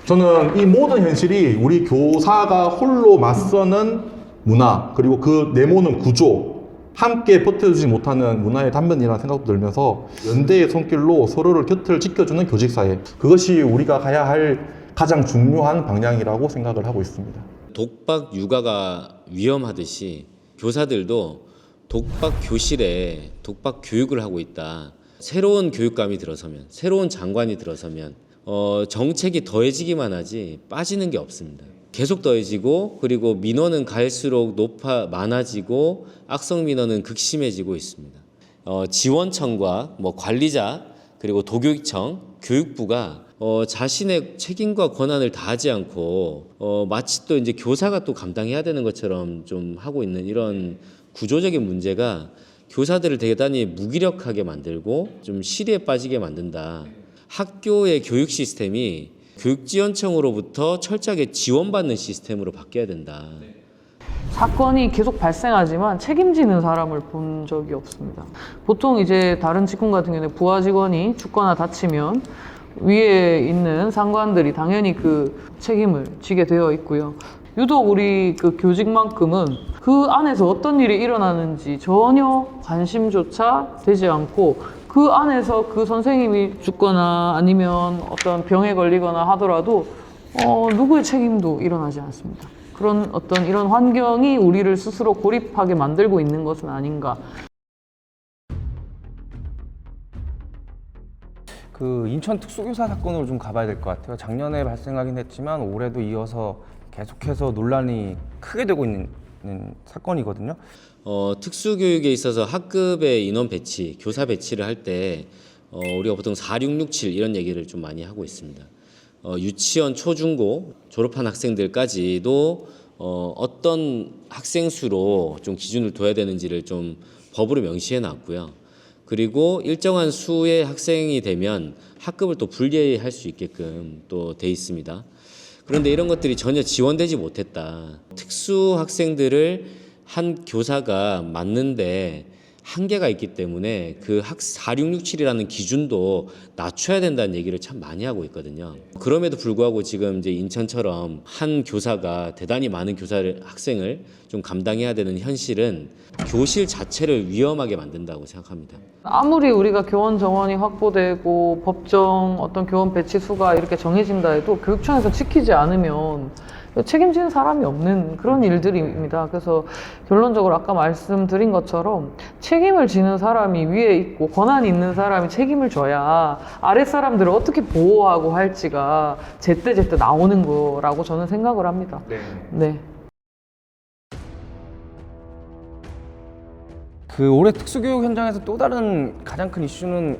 저는 이 모든 현실이 우리 교사가 홀로 맞서는 문화, 그리고 그 내모는 구조, 함께 버텨주지 못하는 문화의 단면이라는 생각도 들면서 연대의 손길로 서로를 곁을 지켜주는 교직사회, 그것이 우리가 가야 할 가장 중요한 방향이라고 생각을 하고 있습니다. 독박 육아가 위험하듯이 교사들도 독박 교실에 독박 교육을 하고 있다. 새로운 교육감이 들어서면, 새로운 장관이 들어서면 정책이 더해지기만 하지 빠지는 게 없습니다. 계속 더해지고, 그리고 민원은 갈수록 많아지고 악성 민원은 극심해지고 있습니다. 지원청과 관리자, 그리고 도교육청, 교육부가 자신의 책임과 권한을 다하지 않고 마치 또 이제 교사가 또 감당해야 되는 것처럼 좀 하고 있는 이런 구조적인 문제가 교사들을 대단히 무기력하게 만들고 좀 시리에 빠지게 만든다. 학교의 교육 시스템이 교육지원청으로부터 철저하게 지원받는 시스템으로 바뀌어야 된다. 사건이 계속 발생하지만 책임지는 사람을 본 적이 없습니다. 보통 이제 다른 직군 같은 경우는 부하 직원이 죽거나 다치면 위에 있는 상관들이 당연히 그 책임을 지게 되어 있고요. 유독 우리 그 교직만큼은 그 안에서 어떤 일이 일어나는지 전혀 관심조차 되지 않고 그 안에서 그 선생님이 죽거나 아니면 어떤 병에 걸리거나 하더라도 누구의 책임도 일어나지 않습니다. 그런 어떤 이런 환경이 우리를 스스로 고립하게 만들고 있는 것은 아닌가. 그 인천 특수교사 사건으로 좀 가봐야 될 것 같아요. 작년에 발생하긴 했지만 올해도 이어서 계속해서 논란이 크게 되고 있는 사건이거든요. 특수교육에 있어서 학급의 인원 배치, 교사 배치를 할 때 우리가 보통 4667 이런 얘기를 좀 많이 하고 있습니다. 유치원, 초중고 졸업한 학생들까지도 어떤 학생 수로 좀 기준을 둬야 되는지를 좀 법으로 명시해 놨고요. 그리고 일정한 수의 학생이 되면 학급을 또 분리할 수 있게끔 또 돼 있습니다. 그런데 이런 것들이 전혀 지원되지 못했다. 특수 학생들을 한 교사가 맡는데 한계가 있기 때문에 그 4667이라는 기준도 낮춰야 된다는 얘기를 참 많이 하고 있거든요. 그럼에도 불구하고 지금 이제 인천처럼 한 교사가 대단히 많은 학생을 좀 감당해야 되는 현실은 교실 자체를 위험하게 만든다고 생각합니다. 아무리 우리가 교원 정원이 확보되고 법정 어떤 교원 배치 수가 이렇게 정해진다 해도 교육청에서 지키지 않으면 책임지는 사람이 없는 그런 일들입니다. 그래서 결론적으로 아까 말씀드린 것처럼 책임을 지는 사람이 위에 있고 권한이 있는 사람이 책임을 져야 아랫 사람들을 어떻게 보호하고 할지가 제때제때 나오는 거라고 저는 생각을 합니다. 네. 그 올해 특수교육 현장에서 또 다른 가장 큰 이슈는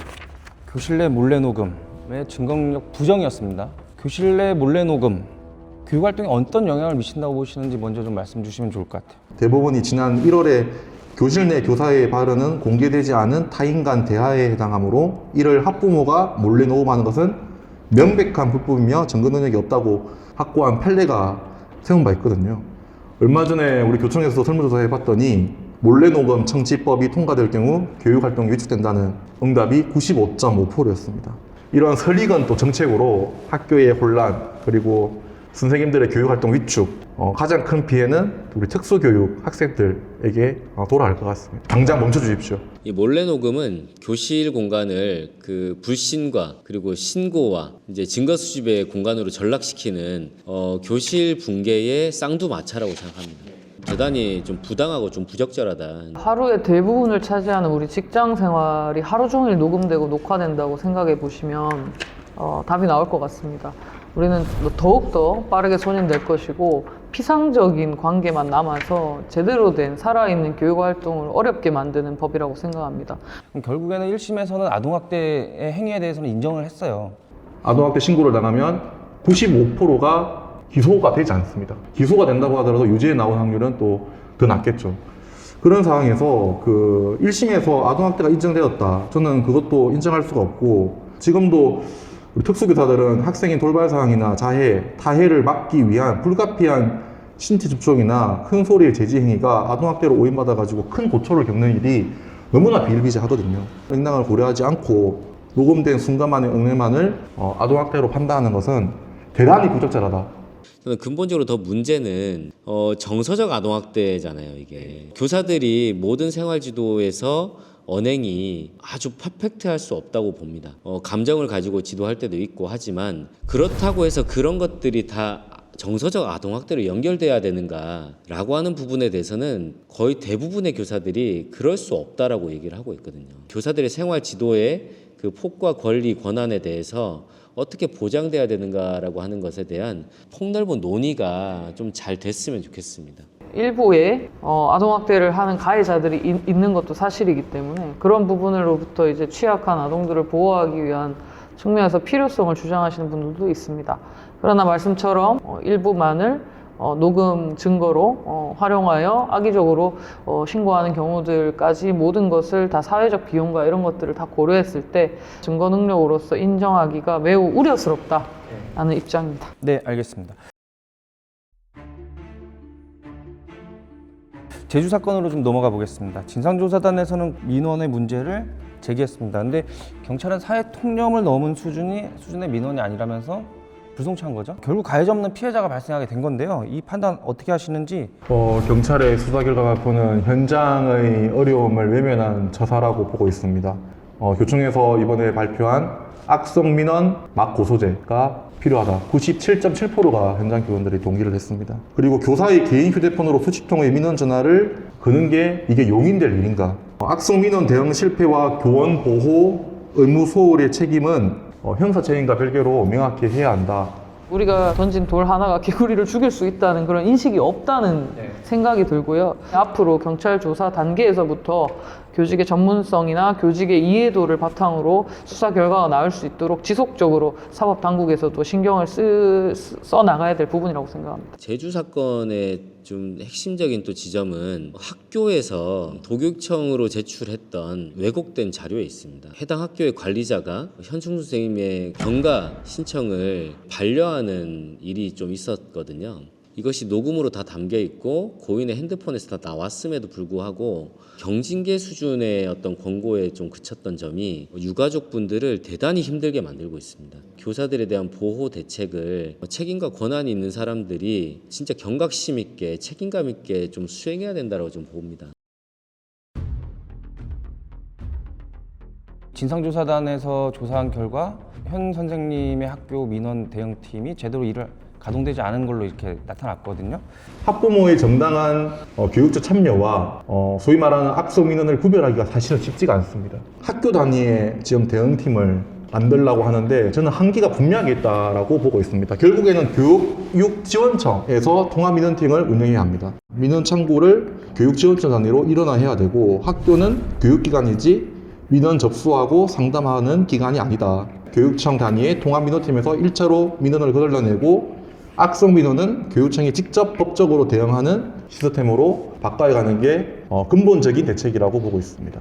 교실 내 몰래 녹음의 증거 능력 부정이었습니다. 교실 내 몰래 녹음, 교육 활동에 어떤 영향을 미친다고 보시는지 먼저 좀 말씀 주시면 좋을 것 같아요. 대법원이 지난 1월에 교실 내 교사의 발언은 공개되지 않은 타인 간 대화에 해당하므로 이를 학부모가 몰래 녹음하는 것은 명백한 불법이며 증거 능력이 없다고 확고한 판례가 세운 바 있거든요. 얼마 전에 우리 교청에서 설문조사 해봤더니 몰래 녹음 청지법이 통과될 경우 교육활동이 위축된다는 응답이 95.5%였습니다. 이러한 설익은 또 정책으로 학교의 혼란, 그리고 선생님들의 교육활동 위축, 가장 큰 피해는 우리 특수교육 학생들에게 돌아갈 것 같습니다. 당장 멈춰주십시오. 이 몰래 녹음은 교실 공간을 그 불신과 그리고 신고와 이제 증거 수집의 공간으로 전락시키는 교실 붕괴의 쌍두마차라고 생각합니다. 대단히 좀 부당하고 좀 부적절하다. 하루의 대부분을 차지하는 우리 직장 생활이 하루 종일 녹음되고 녹화된다고 생각해 보시면 답이 나올 것 같습니다. 우리는 더욱더 빠르게 소진될 것이고 피상적인 관계만 남아서 제대로 된 살아있는 교육활동을 어렵게 만드는 법이라고 생각합니다. 결국에는 1심에서는 아동학대의 행위에 대해서는 인정을 했어요. 아동학대 신고를 나가면 95%가 기소가 되지 않습니다. 기소가 된다고 하더라도 유죄에 나온 확률은 또 더 낮겠죠. 그런 상황에서 그 1심에서 아동학대가 인정되었다. 저는 그것도 인정할 수가 없고, 지금도 우리 특수교사들은 학생의 돌발 상황이나 자해, 타해를 막기 위한 불가피한 신체 접촉이나 큰 소리의 제지 행위가 아동학대로 오인받아가지고 큰 고초를 겪는 일이 너무나 비일비재하거든요. 인당을 고려하지 않고 녹음된 순간만의 응애만을 아동학대로 판단하는 것은 대단히 부적절하다. 저는 근본적으로 더 문제는 정서적 아동학대잖아요. 이게 교사들이 모든 생활지도에서 언행이 아주 퍼펙트할 수 없다고 봅니다. 감정을 가지고 지도할 때도 있고 하지만 그렇다고 해서 그런 것들이 다 정서적 아동학대로 연결돼야 되는가라고 하는 부분에 대해서는 거의 대부분의 교사들이 그럴 수 없다라고 얘기를 하고 있거든요. 교사들의 생활 지도의 그 폭과 권리, 권한에 대해서 어떻게 보장돼야 되는가라고 하는 것에 대한 폭넓은 논의가 좀 잘 됐으면 좋겠습니다. 일부에 아동학대를 하는 가해자들이 있는 것도 사실이기 때문에 그런 부분으로부터 이제 취약한 아동들을 보호하기 위한 측면에서 필요성을 주장하시는 분들도 있습니다. 그러나 말씀처럼 일부만을 녹음 증거로 활용하여 악의적으로 신고하는 경우들까지 모든 것을 다 사회적 비용과 이런 것들을 다 고려했을 때 증거 능력으로서 인정하기가 매우 우려스럽다라는 입장입니다. 네, 알겠습니다. 제주 사건으로 좀 넘어가 보겠습니다. 진상조사단에서는 민원의 문제를 제기했습니다. 근데 경찰은 사회 통념을 넘은 수준의 민원이 아니라면서 불송치한 거죠. 결국 가해자 없는 피해자가 발생하게 된 건데요. 이 판단 어떻게 하시는지. 경찰의 수사 결과가 보는 현장의 어려움을 외면한 처사라고 보고 있습니다. 교총에서 이번에 발표한 악성 민원 막 고소제가 필요하다. 97.7%가 현장 교원들이 동의를 했습니다. 그리고 교사의 개인 휴대폰으로 수십 통의 민원 전화를 거는 게 이게 용인될 일인가? 악성 민원 대응 실패와 교원 보호 의무 소홀의 책임은 형사책임과 별개로 명확히 해야 한다. 우리가 던진 돌 하나가 개구리를 죽일 수 있다는 그런 인식이 없다는 생각이 들고요. 앞으로 경찰 조사 단계에서부터 교직의 전문성이나 교직의 이해도를 바탕으로 수사 결과가 나올 수 있도록 지속적으로 사법당국에서도 신경을 써 나가야 될 부분이라고 생각합니다. 제주 사건의 좀 핵심적인 또 지점은 학교에서 도교육청으로 제출했던 왜곡된 자료에 있습니다. 해당 학교의 관리자가 현충 선생님의 경과 신청을 반려하는 일이 좀 있었거든요. 이것이 녹음으로 다 담겨 있고 고인의 핸드폰에서 다 나왔음에도 불구하고 경징계 수준의 어떤 권고에 좀 그쳤던 점이 유가족분들을 대단히 힘들게 만들고 있습니다. 교사들에 대한 보호 대책을 책임과 권한이 있는 사람들이 진짜 경각심 있게 책임감 있게 좀 수행해야 된다고 좀 봅니다. 진상조사단에서 조사한 결과 현 선생님의 학교 민원 대응팀이 제대로 일을 가동되지 않은 걸로 이렇게 나타났거든요. 학부모의 정당한 교육적 참여와 소위 말하는 악성 민원을 구별하기가 사실은 쉽지가 않습니다. 학교 단위의 지금 대응팀을 만들려고 하는데 저는 한계가 분명히 있다라고 보고 있습니다. 결국에는 교육지원청에서 통합민원팀을 운영해야 합니다. 민원 창구를 교육지원청 단위로 일원화해야 되고 학교는 교육기관이지 민원 접수하고 상담하는 기관이 아니다. 교육청 단위의 통합민원팀에서 1차로 민원을 거들러내고 악성 민원은 교육청이 직접 법적으로 대응하는 시스템으로 바꿔가는 게 근본적인 대책이라고 보고 있습니다.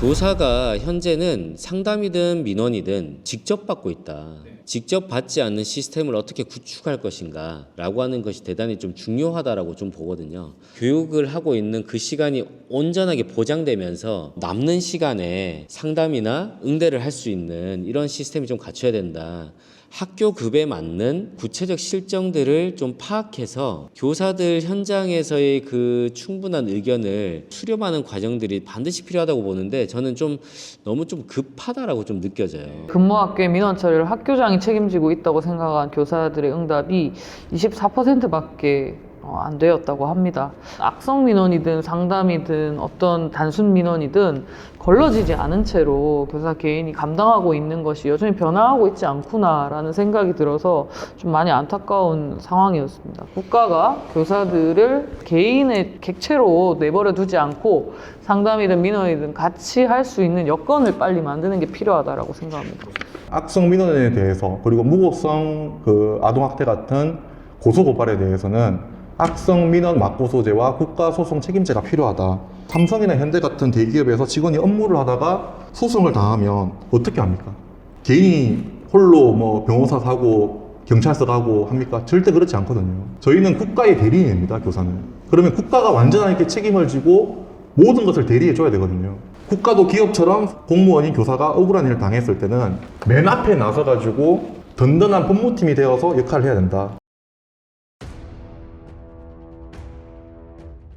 교사가 현재는 상담이든 민원이든 직접 받고 있다. 직접 받지 않는 시스템을 어떻게 구축할 것인가 라고 하는 것이 대단히 좀 중요하다라고 좀 보거든요. 교육을 하고 있는 그 시간이 온전하게 보장되면서 남는 시간에 상담이나 응대를 할 수 있는 이런 시스템이 좀 갖춰야 된다. 학교 급에 맞는 구체적 실정들을 좀 파악해서 교사들 현장에서의 그 충분한 의견을 수렴하는 과정들이 반드시 필요하다고 보는데 저는 좀 너무 좀 급하다라고 좀 느껴져요. 근무학교의 민원 처리를 학교장이 책임지고 있다고 생각한 교사들의 응답이 24%밖에 안 되었다고 합니다. 악성 민원이든 상담이든 어떤 단순 민원이든 걸러지지 않은 채로 교사 개인이 감당하고 있는 것이 여전히 변화하고 있지 않구나라는 생각이 들어서 좀 많이 안타까운 상황이었습니다. 국가가 교사들을 개인의 객체로 내버려 두지 않고 상담이든 민원이든 같이 할 수 있는 여건을 빨리 만드는 게 필요하다고 생각합니다. 악성 민원에 대해서 그리고 무고성 아동학대 같은 고소고발에 대해서는 악성 민원 맞고소제와 국가소송 책임제가 필요하다. 삼성이나 현대 같은 대기업에서 직원이 업무를 하다가 소송을 당하면 어떻게 합니까? 개인이 홀로 변호사 사고 경찰서 가고 합니까? 절대 그렇지 않거든요. 저희는 국가의 대리인입니다, 교사는. 그러면 국가가 완전하게 책임을 지고 모든 것을 대리해 줘야 되거든요. 국가도 기업처럼 공무원인 교사가 억울한 일을 당했을 때는 맨 앞에 나서가지고 든든한 법무팀이 되어서 역할을 해야 된다.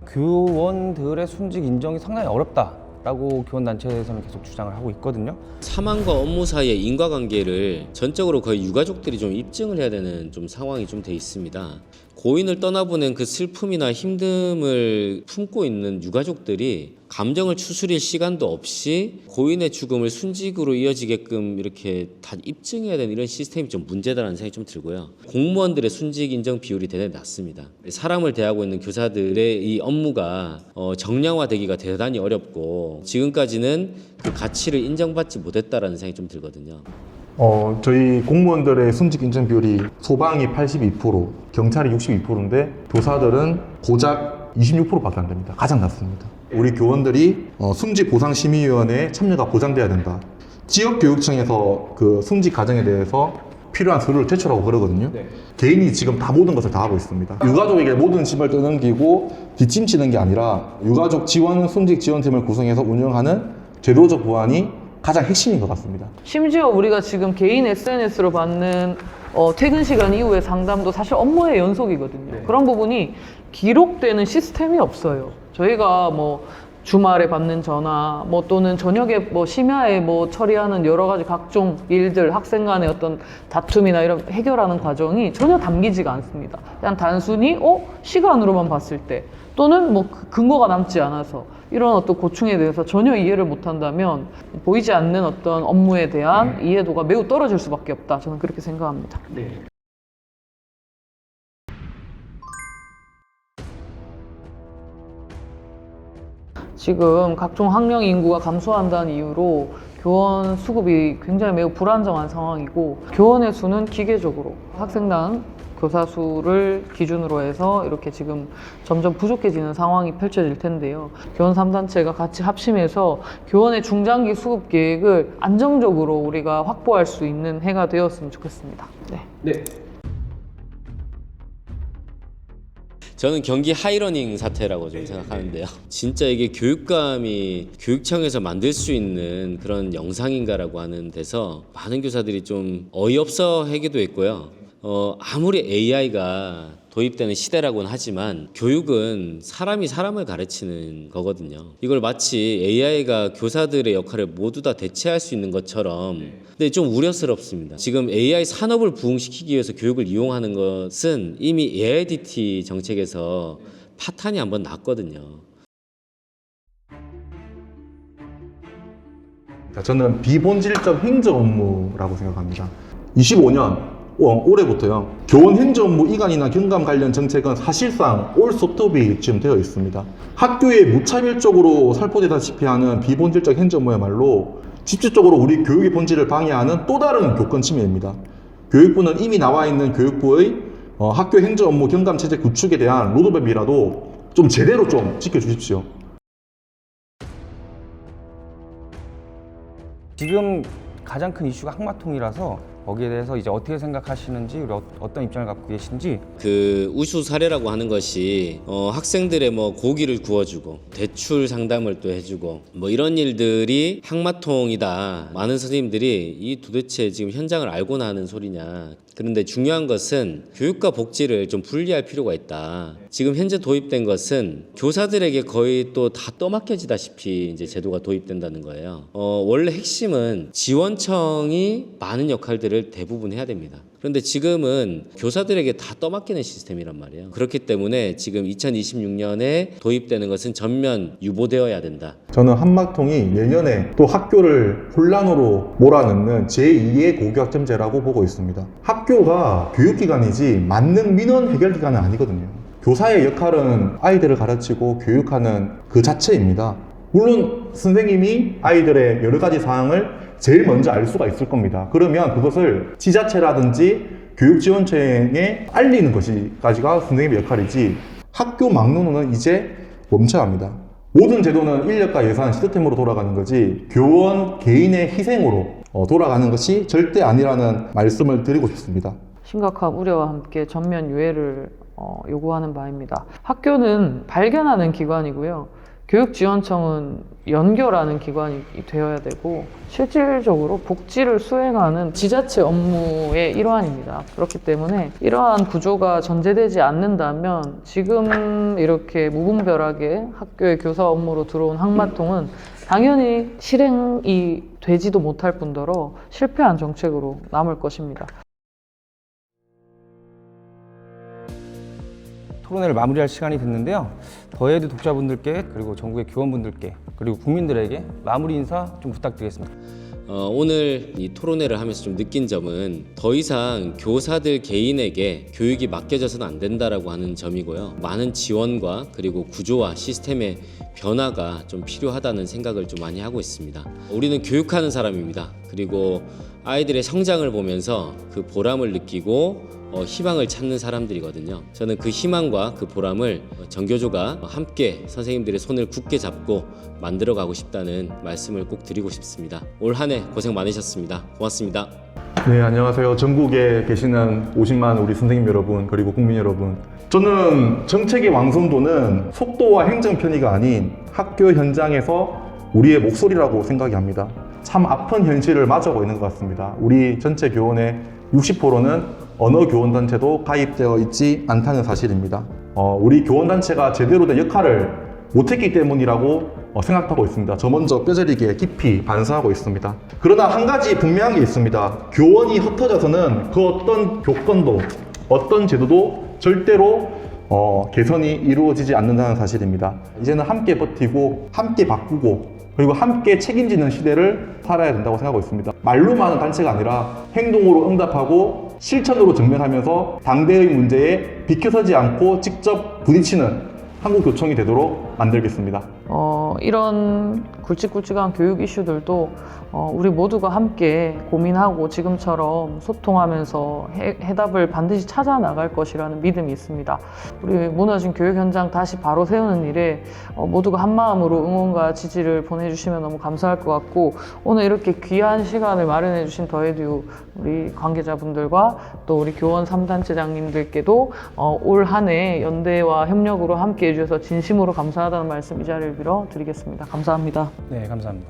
교원들의 순직 인정이 상당히 어렵다라고 교원단체에서는 계속 주장을 하고 있거든요. 사망과 업무 사이의 인과관계를 전적으로 거의 유가족들이 좀 입증을 해야 되는 좀 상황이 좀 돼 있습니다. 고인을 떠나보낸 그 슬픔이나 힘듦을 품고 있는 유가족들이 감정을 추스릴 시간도 없이 고인의 죽음을 순직으로 이어지게끔 이렇게 다 입증해야 되는 이런 시스템이 좀 문제다라는 생각이 좀 들고요. 공무원들의 순직 인정 비율이 대단히 낮습니다. 사람을 대하고 있는 교사들의 이 업무가 정량화되기가 대단히 어렵고 지금까지는 그 가치를 인정받지 못했다라는 생각이 좀 들거든요. 저희 공무원들의 순직 인정 비율이 소방이 82%, 경찰이 62%인데 교사들은 고작 26%밖에 안 됩니다. 가장 낮습니다. 우리 교원들이 순직 보상 심의위원회에 참여가 보장돼야 된다. 지역교육청에서 그 순직 가정에 대해서 필요한 서류를 제출하고 그러거든요. 네. 개인이 지금 다 모든 것을 다 하고 있습니다. 유가족에게 모든 짐을 떠넘기고 뒷짐치는 게 아니라 유가족 지원 순직 지원팀을 구성해서 운영하는 제도적 보완이 가장 핵심인 것 같습니다. 심지어 우리가 지금 개인 SNS로 받는 퇴근 시간 이후의 상담도 사실 업무의 연속이거든요. 네. 그런 부분이 기록되는 시스템이 없어요. 저희가 뭐 주말에 받는 전화, 뭐 또는 저녁에 뭐 심야에 뭐 처리하는 여러 가지 각종 일들, 학생 간의 어떤 다툼이나 이런 해결하는 과정이 전혀 담기지가 않습니다. 그냥 단순히 시간으로만 봤을 때 또는 뭐 근거가 남지 않아서 이런 어떤 고충에 대해서 전혀 이해를 못한다면 보이지 않는 어떤 업무에 대한 이해도가 매우 떨어질 수밖에 없다. 저는 그렇게 생각합니다. 네. 지금 각종 학령 인구가 감소한다는 이유로 교원 수급이 굉장히 매우 불안정한 상황이고 교원의 수는 기계적으로 학생당 교사 수를 기준으로 해서 이렇게 지금 점점 부족해지는 상황이 펼쳐질 텐데요. 교원 3단체가 같이 합심해서 교원의 중장기 수급 계획을 안정적으로 우리가 확보할 수 있는 해가 되었으면 좋겠습니다. 네. 저는 경기 하이러닝 사태라고 좀 생각하는데요. 진짜 이게 교육감이 교육청에서 만들 수 있는 그런 영상인가라고 하는 데서 많은 교사들이 좀 어이없어 하기도 했고요. 아무리 AI가 도입되는 시대라고는 하지만 교육은 사람이 사람을 가르치는 거거든요. 이걸 마치 AI가 교사들의 역할을 모두 다 대체할 수 있는 것처럼 근데 좀 우려스럽습니다. 지금 AI 산업을 부흥시키기 위해서 교육을 이용하는 것은 이미 AIDT 정책에서 파탄이 한번 났거든요. 저는 비본질적 행정 업무라고 생각합니다. 25년 올해부터요. 교원 행정 업무 이관이나 경감 관련 정책은 사실상 올 소톱이 지금 되어 있습니다. 학교에 무차별적으로 살포되다시피 하는 비본질적 행정 업무야말로 직접적으로 우리 교육의 본질을 방해하는 또 다른 교권 침해입니다. 교육부는 이미 나와 있는 교육부의 학교 행정 업무 경감 체제 구축에 대한 로드맵이라도 좀 제대로 좀 지켜주십시오. 지금 가장 큰 이슈가 항마통이라서 거기에 대해서 이제 어떻게 생각하시는지, 그리고 어떤 입장을 갖고 계신지. 그 우수 사례라고 하는 것이 학생들의 뭐 고기를 구워주고 대출 상담을 또 해주고 뭐 이런 일들이 항마통이다. 많은 선생님들이 이 도대체 지금 현장을 알고나 하는 소리냐. 그런데 중요한 것은 교육과 복지를 좀 분리할 필요가 있다. 지금 현재 도입된 것은 교사들에게 거의 또 다 떠맡겨지다시피 이제 제도가 도입된다는 거예요. 원래 핵심은 지원청이 많은 역할들을 대부분 해야 됩니다. 그런데 지금은 교사들에게 다 떠맡기는 시스템이란 말이에요. 그렇기 때문에 지금 2026년에 도입되는 것은 전면 유보되어야 된다. 저는 한마통이 내년에 또 학교를 혼란으로 몰아넣는 제2의 고교학점제라고 보고 있습니다. 학교가 교육기관이지 만능 민원 해결기관은 아니거든요. 교사의 역할은 아이들을 가르치고 교육하는 그 자체입니다. 물론 선생님이 아이들의 여러 가지 사항을 제일 먼저 알 수가 있을 겁니다. 그러면 그것을 지자체라든지 교육지원청에 알리는 것까지가 선생님의 역할이지 학교 막론은 이제 멈춰야 합니다. 모든 제도는 인력과 예산, 시스템으로 돌아가는 거지 교원 개인의 희생으로 돌아가는 것이 절대 아니라는 말씀을 드리고 싶습니다. 심각한 우려와 함께 전면 유예를 요구하는 바입니다. 학교는 발견하는 기관이고요. 교육지원청은 연결하는 기관이 되어야 되고 실질적으로 복지를 수행하는 지자체 업무의 일환입니다. 그렇기 때문에 이러한 구조가 전제되지 않는다면 지금 이렇게 무분별하게 학교의 교사 업무로 들어온 학마통은 당연히 실행이 되지도 못할 뿐더러 실패한 정책으로 남을 것입니다. 토론회를 마무리할 시간이 됐는데요. 더해드 독자분들께 그리고 전국의 교원분들께 그리고 국민들에게 마무리 인사 좀 부탁드리겠습니다. 오늘 이 토론회를 하면서 좀 느낀 점은 더 이상 교사들 개인에게 교육이 맡겨져서는 안 된다라고 하는 점이고요. 많은 지원과 그리고 구조와 시스템의 변화가 좀 필요하다는 생각을 좀 많이 하고 있습니다. 우리는 교육하는 사람입니다. 그리고 아이들의 성장을 보면서 그 보람을 느끼고 희망을 찾는 사람들이거든요. 저는 그 희망과 그 보람을 전교조가 함께 선생님들의 손을 굳게 잡고 만들어가고 싶다는 말씀을 꼭 드리고 싶습니다. 올 한 해 고생 많으셨습니다. 고맙습니다. 네, 안녕하세요. 전국에 계시는 50만 우리 선생님 여러분, 그리고 국민 여러분. 저는 정책의 완성도는 속도와 행정 편의가 아닌 학교 현장에서 우리의 목소리라고 생각이 합니다. 참 아픈 현실을 맞아가고 있는 것 같습니다. 우리 전체 교원의 60%는 언어 교원단체도 가입되어 있지 않다는 사실입니다. 우리 교원단체가 제대로 된 역할을 못했기 때문이라고 생각하고 있습니다. 저 먼저 뼈저리게 깊이 반성하고 있습니다. 그러나 한 가지 분명한 게 있습니다. 교원이 흩어져서는 그 어떤 교권도 어떤 제도도 절대로 개선이 이루어지지 않는다는 사실입니다. 이제는 함께 버티고 함께 바꾸고 그리고 함께 책임지는 시대를 살아야 된다고 생각하고 있습니다. 말로만 하는 단체가 아니라 행동으로 응답하고 실천으로 직면하면서 당대의 문제에 비켜서지 않고 직접 부딪히는 한국교총이 되도록 만들겠습니다. 이런 굵직굵직한 교육 이슈들도 우리 모두가 함께 고민하고 지금처럼 소통하면서 해답을 반드시 찾아 나갈 것이라는 믿음이 있습니다. 우리 무너진 교육 현장 다시 바로 세우는 일에 모두가 한마음으로 응원과 지지를 보내주시면 너무 감사할 것 같고, 오늘 이렇게 귀한 시간을 마련해 주신 더에듀 우리 관계자분들과 또 우리 교원 3단체장님들께도 올 한 해 연대와 협력으로 함께 해주셔서 진심으로 감사하다는 말씀 이 자리를 빌어 드리겠습니다. 감사합니다. 네, 감사합니다.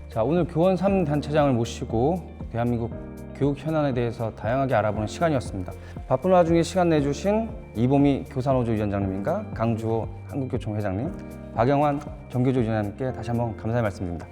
자, 오늘 교원 3단체장을 모시고 대한민국 교육 현안에 대해서 다양하게 알아보는 시간이었습니다. 바쁜 와중에 시간 내주신 이보미 교사노조 위원장님과 강주호 한국교총 회장님, 박영환 전교조 위원장님께 다시 한번 감사의 말씀드립니다.